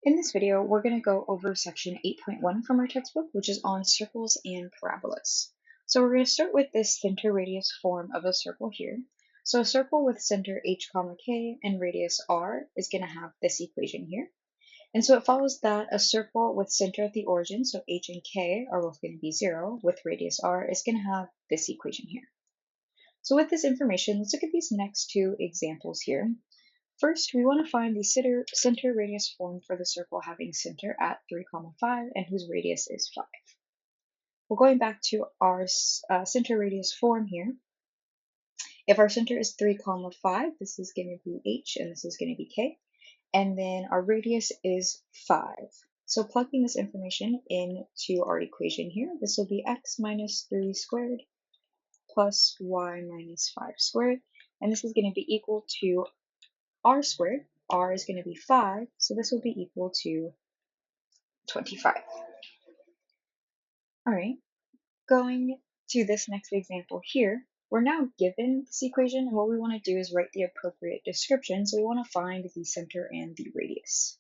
In this video, we're going to go over section 8.1 from our textbook, which is on circles and parabolas. So we're going to start with this center radius form of a circle here. So a circle with center h comma k and radius r is going to have this equation here. And so it follows that a circle with center at the origin, so h and k are both going to be 0, with radius r is going to have this equation here. So with this information, let's look at these next two examples here. First, we want to find the center radius form for the circle having center at 3, 5 and whose radius is 5. Well, going back to our center radius form here, if our center is 3, 5, this is going to be h and this is going to be k, and then our radius is 5. So plugging this information into our equation here, this will be x minus 3 squared plus y minus 5 squared, and this is going to be equal to r squared. R is going to be 5, so this will be equal to 25. All right, going to this next example here, we're now given this equation, and what we want to do is write the appropriate description. So we want to find the center and the radius.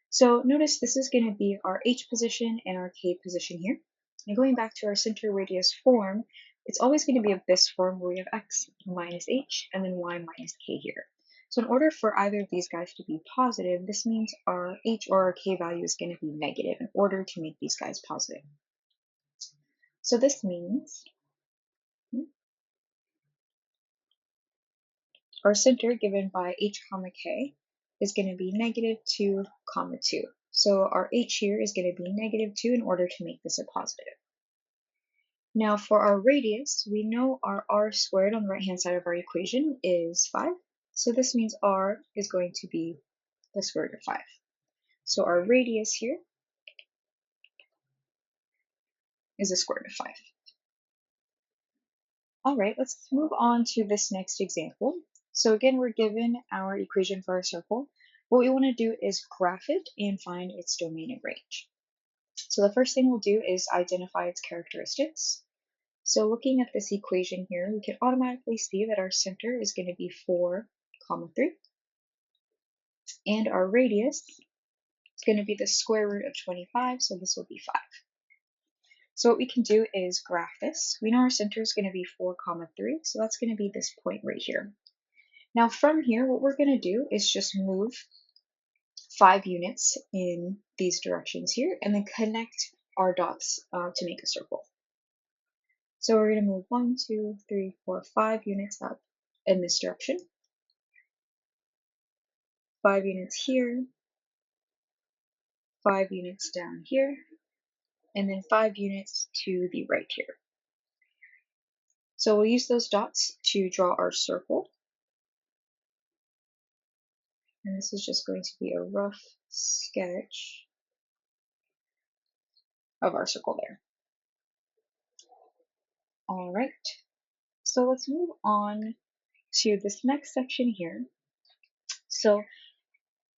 So notice this is going to be our h position and our k position here. And going back to our center radius form, it's always going to be of this form where we have x minus h and then y minus k here. So in order for either of these guys to be positive, this means our h or our k value is going to be negative in order to make these guys positive. So this means our center given by h comma k is going to be negative 2 comma 2. So our h here is going to be negative 2 in order to make this a positive. Now for our radius, we know our r squared on the right hand side of our equation is 5. So this means r is going to be the square root of 5. So our radius here is the square root of 5. All right, let's move on to this next example. So again, we're given our equation for our circle. What we want to do is graph it and find its domain and range. So the first thing we'll do is identify its characteristics. So looking at this equation here, we can automatically see that our center is going to be 4, 3, and our radius is going to be the square root of 25, so this will be 5. So what we can do is graph this. We know our center is going to be 4, 3, so that's going to be this point right here. Now from here, what we're going to do is just move 5 units in these directions here, and then connect our dots to make a circle. So we're going to move 1, 2, 3, 4, 5 units up in this direction, 5 units here, 5 units down here, and then 5 units to the right here. So we'll use those dots to draw our circle. And this is just going to be a rough sketch of our circle there. All right, so let's move on to this next section here. So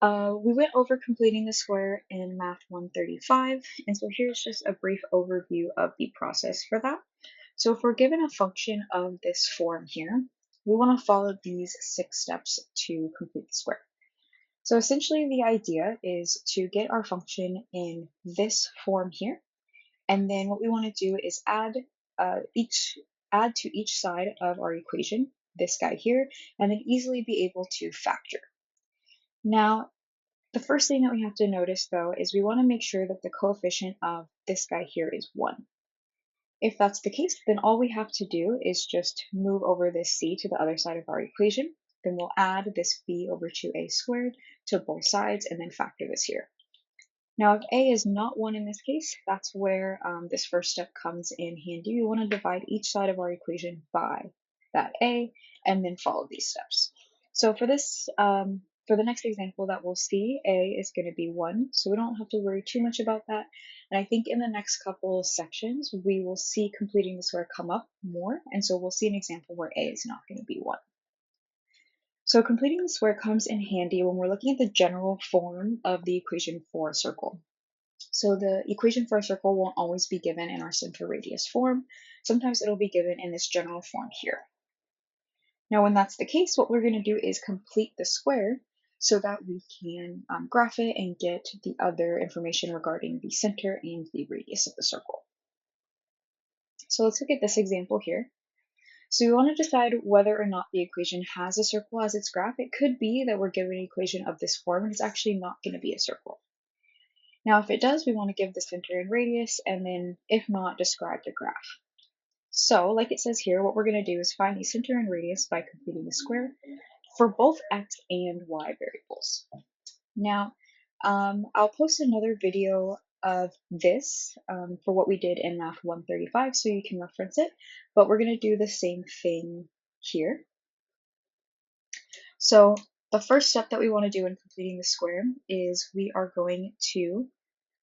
we went over completing the square in Math 135, and so here's just a brief overview of the process for that. So if we're given a function of this form here, we want to follow these 6 steps to complete the square. So essentially the idea is to get our function in this form here, and then what we want to do is add to each side of our equation, this guy here, and then easily be able to factor. Now, the first thing that we have to notice though is we want to make sure that the coefficient of this guy here is 1. If that's the case, then all we have to do is just move over this c to the other side of our equation. Then we'll add this b over 2a squared to both sides and then factor this here. Now, if a is not 1 in this case, that's where this first step comes in handy. We want to divide each side of our equation by that a and then follow these steps. So for this, for the next example that we'll see, a is going to be 1, so we don't have to worry too much about that. And I think in the next couple of sections, we will see completing the square come up more, and so we'll see an example where a is not going to be 1. So completing the square comes in handy when we're looking at the general form of the equation for a circle. So the equation for a circle won't always be given in our center radius form. Sometimes it'll be given in this general form here. Now when that's the case, what we're going to do is complete the square so that we can graph it and get the other information regarding the center and the radius of the circle. So let's look at this example here. So we want to decide whether or not the equation has a circle as its graph. It could be that we're given an equation of this form and it's actually not going to be a circle. Now, if it does, we want to give the center and radius, and then if not, describe the graph. So, like it says here, what we're going to do is find the center and radius by completing the square for both x and y variables. Now, I'll post another video of this for what we did in Math 135 so you can reference it, but we're going to do the same thing here. So the first step that we want to do in completing the square is we are going to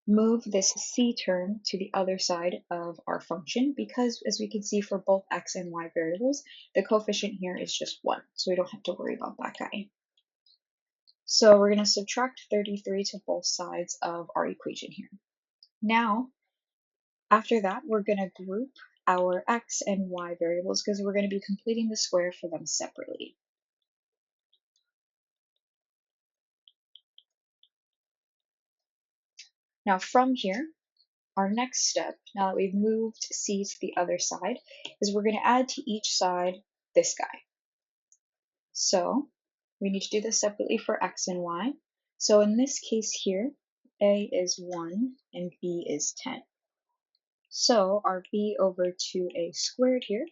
move this c term to the other side of our function because, as we can see, for both x and y variables, the coefficient here is just 1, so we don't have to worry about that guy. So we're going to subtract 33 to both sides of our equation here. Now, after that, we're going to group our x and y variables because we're going to be completing the square for them separately. Now from here, our next step, now that we've moved c to the other side, is we're going to add to each side this guy. So we need to do this separately for x and y. So in this case here, a is 1 and b is 10. So our b over 2a squared here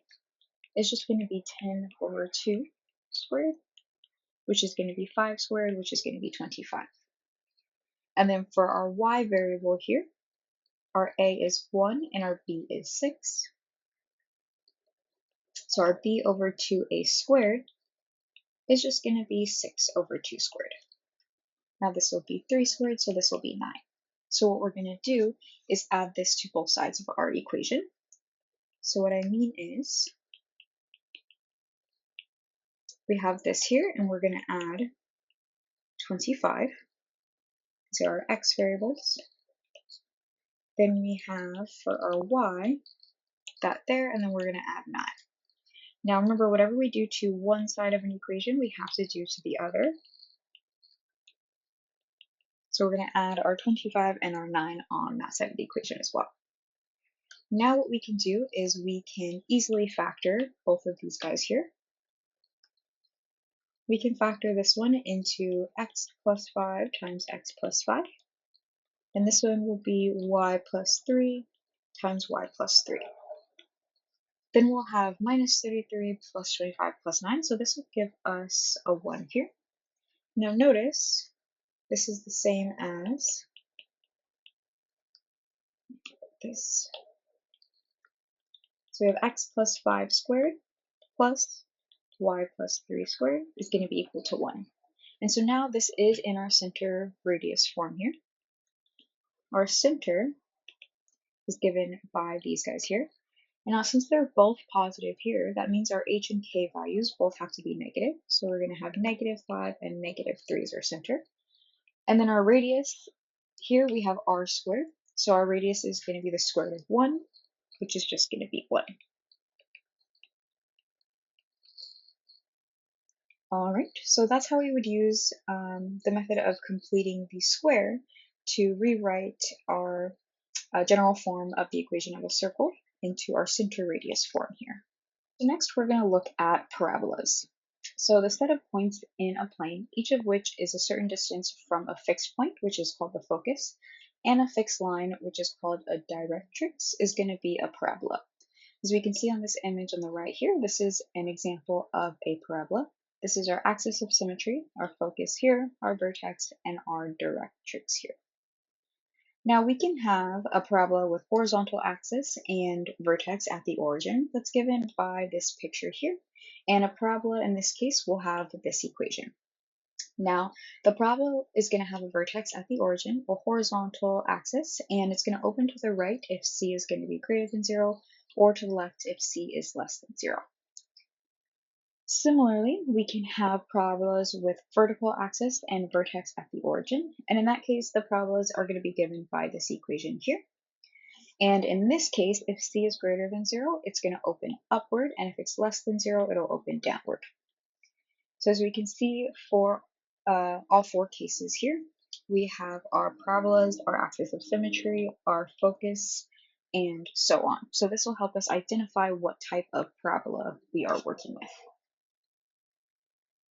is just going to be 10 over 2 squared, which is going to be 5 squared, which is going to be 25. And then for our y variable here, our a is 1 and our b is 6. So our b over 2a squared is just going to be 6 over 2 squared. Now this will be 3 squared, so this will be 9. So what we're going to do is add this to both sides of our equation. So what I mean is, we have this here, and we're going to add 25 to our x variables. Then we have for our y, that there, and then we're going to add 9. Now remember, whatever we do to one side of an equation, we have to do to the other. So we're going to add our 25 and our 9 on that side of the equation as well. Now what we can do is we can easily factor both of these guys here. We can factor this one into x plus 5 times x plus 5. And this one will be y plus 3 times y plus 3. Then we'll have minus 33 plus 25 plus 9. So this will give us a 1 here. Now notice, this is the same as this. So we have x plus 5 squared plus y plus 3 squared is going to be equal to 1. And so now this is in our center radius form here. Our center is given by these guys here. And now since they're both positive here, that means our h and k values both have to be negative. So we're going to have negative 5 and negative 3 as our center. And then our radius, here we have r squared. So our radius is going to be the square root of 1, which is just going to be 1. Alright, so that's how we would use the method of completing the square to rewrite our general form of the equation of a circle into our center radius form here. So next we're going to look at parabolas. So the set of points in a plane, each of which is a certain distance from a fixed point, which is called the focus, and a fixed line, which is called a directrix, is going to be a parabola. As we can see on this image on the right here, this is an example of a parabola. This is our axis of symmetry, our focus here, our vertex, and our directrix here. Now we can have a parabola with horizontal axis and vertex at the origin that's given by this picture here. And a parabola in this case will have this equation. Now the parabola is going to have a vertex at the origin, a horizontal axis, and it's going to open to the right if c is going to be greater than 0, or to the left if c is less than 0. Similarly, we can have parabolas with vertical axis and vertex at the origin, and in that case, the parabolas are going to be given by this equation here. And in this case, if c is greater than 0, it's going to open upward, and if it's less than 0, it'll open downward. So as we can see, for all four cases here. We have our parabolas, our axis of symmetry, our focus, and so on. So this will help us identify what type of parabola we are working with.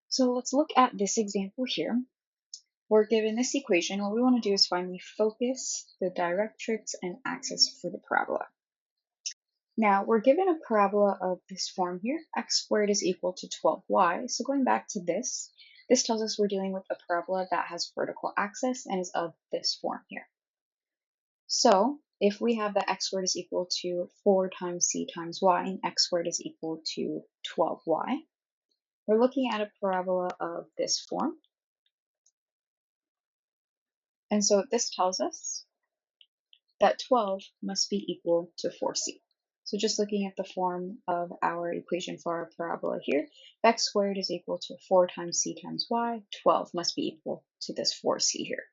So let's look at this example here. We're given this equation. What we want to do is find the focus, the directrix, and axis for the parabola. Now, we're given a parabola of this form here, x squared is equal to 12y. So going back to this tells us we're dealing with a parabola that has vertical axis and is of this form here. So if we have that x squared is equal to 4 times c times y, and x squared is equal to 12y, we're looking at a parabola of this form. And so this tells us that 12 must be equal to 4c. So just looking at the form of our equation for our parabola here, if x squared is equal to 4 times c times y, 12 must be equal to this 4c here.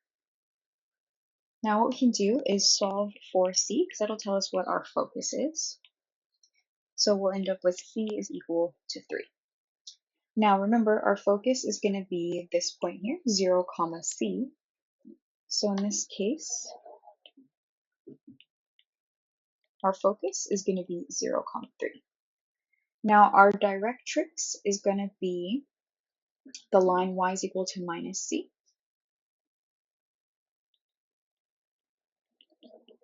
Now what we can do is solve for c, because that'll tell us what our focus is. So we'll end up with c is equal to 3. Now remember, our focus is going to be this point here, 0, c. So in this case, our focus is going to be 0, 3. Now our directrix is going to be the line y is equal to minus c.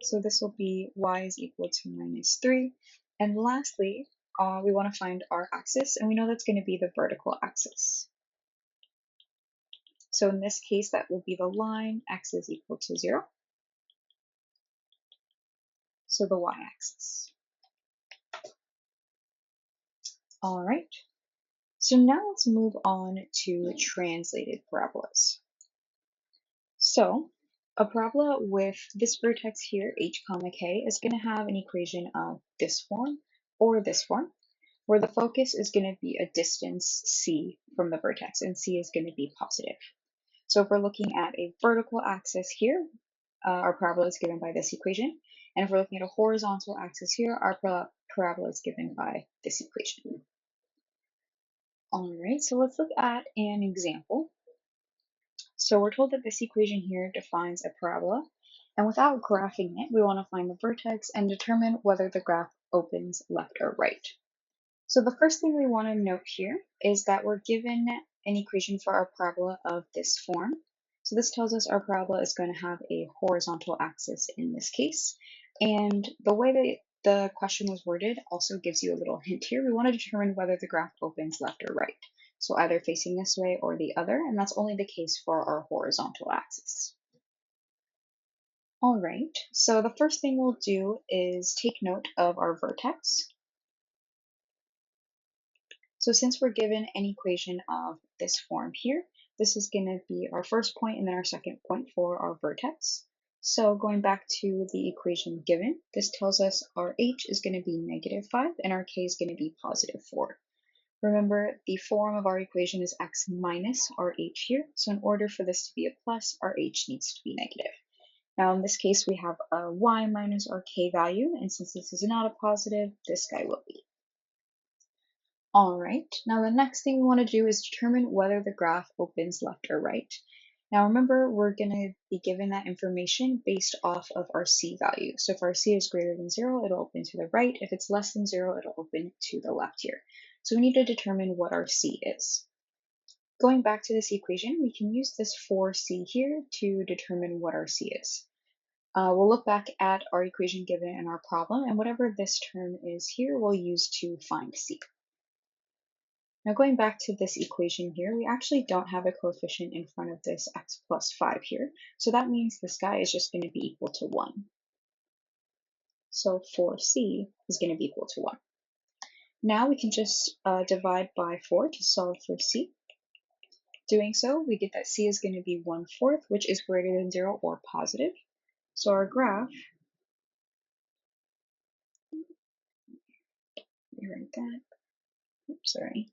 So this will be y is equal to minus 3. And lastly, we want to find our axis, and we know that's going to be the vertical axis. So in this case, that will be the line x is equal to 0. So the y-axis. All right. So now let's move on to translated parabolas. So a parabola with this vertex here, h comma k, is going to have an equation of this form or this form, where the focus is going to be a distance c from the vertex, and c is going to be positive. So if we're looking at a vertical axis here, our parabola is given by this equation. And if we're looking at a horizontal axis here, our parabola is given by this equation. All right, so let's look at an example. So we're told that this equation here defines a parabola, and without graphing it, we want to find the vertex and determine whether the graph opens left or right. So the first thing we want to note here is that we're given an equation for our parabola of this form. So this tells us our parabola is going to have a horizontal axis in this case. And the way that the question was worded also gives you a little hint here. We want to determine whether the graph opens left or right. So either facing this way or the other, and that's only the case for our horizontal axis. All right, so the first thing we'll do is take note of our vertex. So since we're given an equation of this form here, this is going to be our first point and then our second point for our vertex. So going back to the equation given, this tells us our h is going to be -5 and our k is going to be +4. Remember, the form of our equation is x minus our h here, so in order for this to be a plus, our h needs to be negative. Now in this case, we have a y minus our k value, and since this is not a positive, this guy will be. All right, now the next thing we want to do is determine whether the graph opens left or right. Now remember, we're going to be given that information based off of our c value. So if our c is greater than 0, it'll open to the right. If it's less than 0, it'll open to the left here. So we need to determine what our c is. Going back to this equation, we can use this 4c here to determine what our c is. We'll look back at our equation given in our problem, and whatever this term is here, we'll use to find c. Now going back to this equation here, we actually don't have a coefficient in front of this x plus 5 here, so that means this guy is just going to be equal to 1. So 4c is going to be equal to 1. Now we can just divide by 4 to solve for c. Doing so, we get that c is going to be 1/4, which is greater than 0 or positive. So our graph, let me write that, oops, sorry.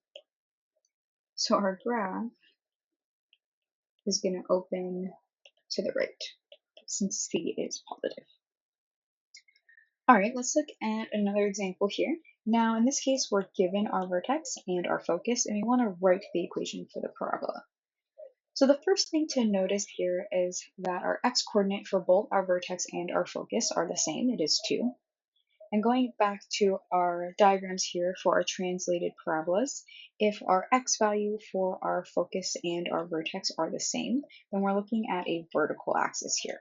So our graph is going to open to the right, since c is positive. All right, let's look at another example here. Now, in this case, we're given our vertex and our focus, and we want to write the equation for the parabola. So the first thing to notice here is that our x-coordinate for both our vertex and our focus are the same, it is 2. And going back to our diagrams here for our translated parabolas, if our x value for our focus and our vertex are the same, then we're looking at a vertical axis here.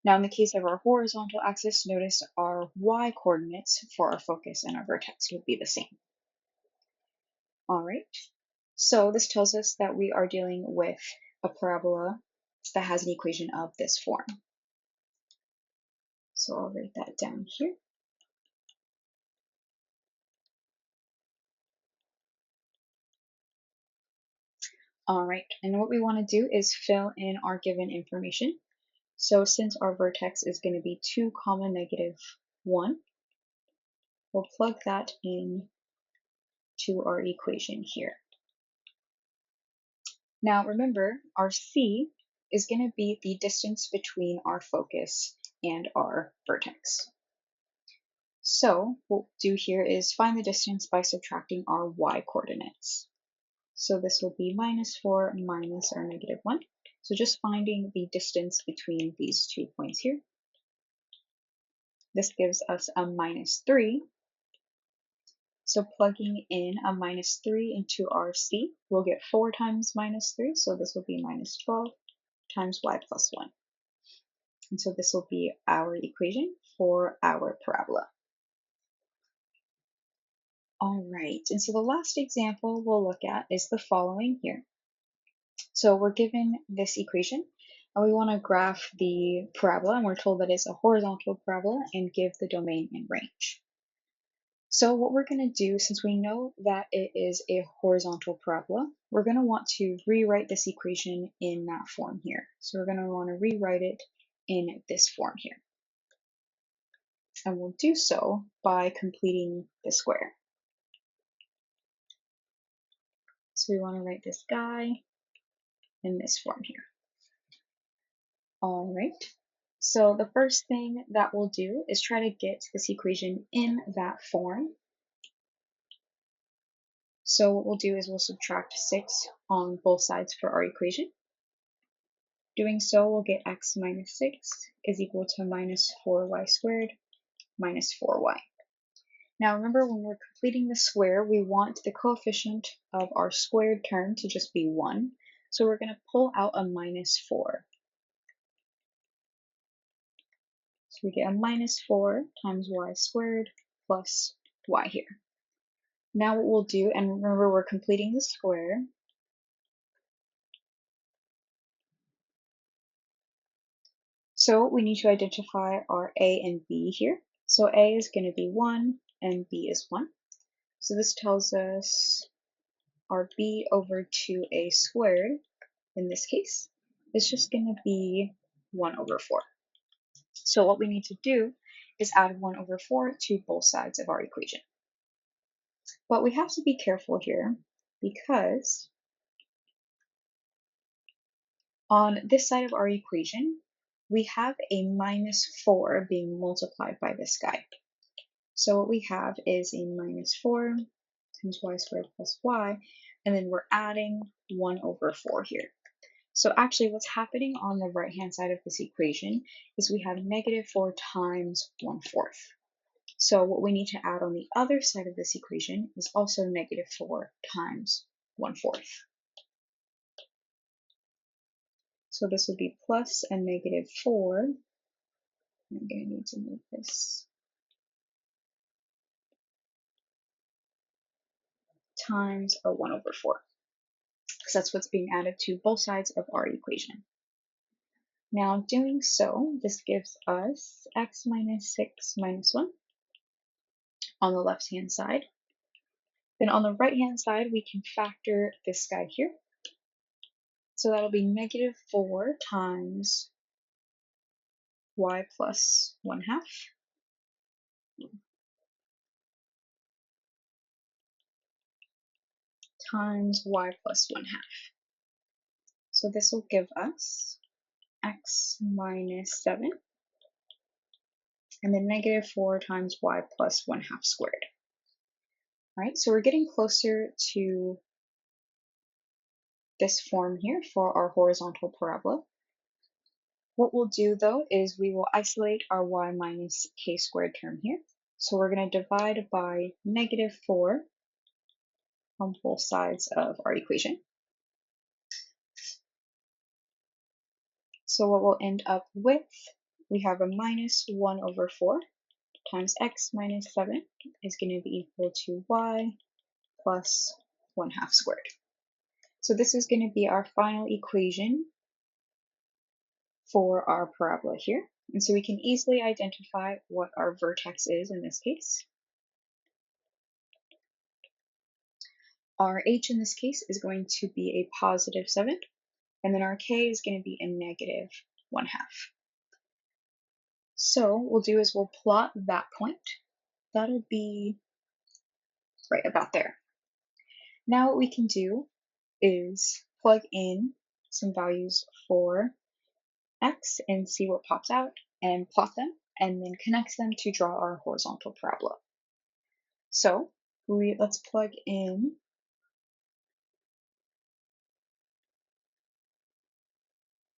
Now in the case of our horizontal axis, notice our y coordinates for our focus and our vertex would be the same. All right, so this tells us that we are dealing with a parabola that has an equation of this form. So I'll write that down here. All right, and what we want to do is fill in our given information. So since our vertex is going to be 2, -1, we'll plug that in to our equation here. Now remember, our c is going to be the distance between our focus and our vertex. So what we'll do here is find the distance by subtracting our y coordinates. So this will be -4 minus our -1. So just finding the distance between these 2 points here. This gives us a -3. So plugging in a -3 into our c, we'll get 4 times -3. So this will be -12 times y plus 1. And so this will be our equation for our parabola. All right, and so the last example we'll look at is the following here. So we're given this equation, and we want to graph the parabola, and we're told that it's a horizontal parabola and give the domain and range. So what we're going to do, since we know that it is a horizontal parabola, we're going to want to rewrite this equation in that form here. So we're going to want to rewrite it in this form here. And we'll do so by completing the square. So we want to write this guy in this form here. All right. So the first thing that we'll do is try to get this equation in that form. So what we'll do is we'll subtract 6 on both sides for our equation. Doing so, we'll get x minus 6 is equal to -4y squared minus 4y. Now remember, when we're completing the square, we want the coefficient of our squared term to just be 1. So we're going to pull out a -4. So we get a -4 times y squared plus y here. Now what we'll do, and remember we're completing the square, so we need to identify our a and b here. So a is going to be 1 and b is 1. So this tells us our b over 2a squared, in this case, is just going to be 1 over 4. So what we need to do is add 1 over 4 to both sides of our equation. But we have to be careful here because on this side of our equation, we have a -4 being multiplied by this guy. So what we have is a -4 times y squared plus y, and then we're adding 1 over 4 here. So actually what's happening on the right-hand side of this equation is we have -4 times 1/4. So what we need to add on the other side of this equation is also -4 times 1/4. So this would be plus a -4. I'm going to need to move this times a 1 over 4. Because that's what's being added to both sides of our equation. Now doing so, this gives us x minus 6 minus 1 on the left-hand side. Then on the right-hand side, we can factor this guy here. So that'll be -4 times y plus 1/2 times y plus 1/2. So this will give us x minus 7 and then -4 times y plus 1/2 squared. All right, so we're getting closer to this form here for our horizontal parabola. What we'll do though is we will isolate our y minus k squared term here. So we're going to divide by -4 on both sides of our equation. So what we'll end up with, we have a -1/4 times x minus 7 is going to be equal to y plus 1/2 squared. So this is going to be our final equation for our parabola here. And so we can easily identify what our vertex is in this case. Our h in this case is going to be a positive 7, and then our k is going to be a negative 1/2. So what we'll do is we'll plot that point. That'll be right about there. Now what we can do is plug in some values for x and see what pops out and plot them and then connect them to draw our horizontal parabola. So let's plug in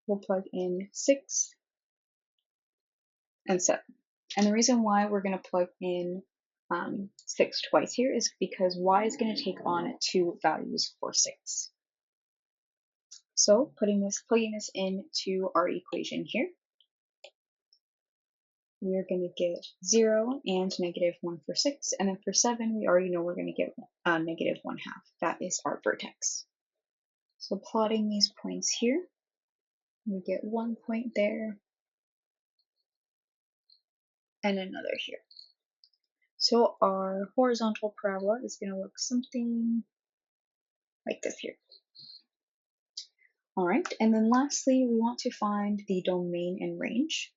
we'll plug in 6 and 7. And the reason why we're going to plug in 6 twice here is because y is going to take on 2 values for 6. So plugging this into our equation here, we're going to get 0 and -1 for 6, and then for 7 we already know we're going to get -1/2. That is our vertex. So plotting these points here, we get one point there and another here. So our horizontal parabola is going to look something like this here. All right, and then lastly, we want to find the domain and range.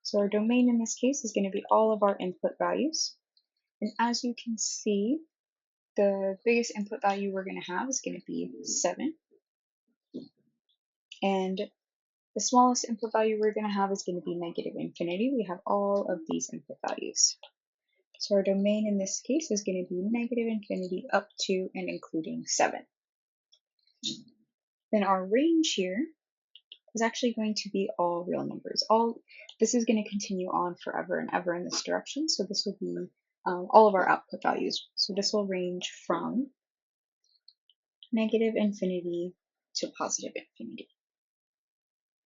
So our domain in this case is going to be all of our input values. And as you can see, the biggest input value we're going to have is going to be 7. And the smallest input value we're going to have is going to be -infinity. We have all of these input values. So our domain in this case is going to be -infinity up to and including 7. Then our range here is actually going to be all real numbers. This is going to continue on forever and ever in this direction. So this will be all of our output values. So this will range from -infinity to +infinity.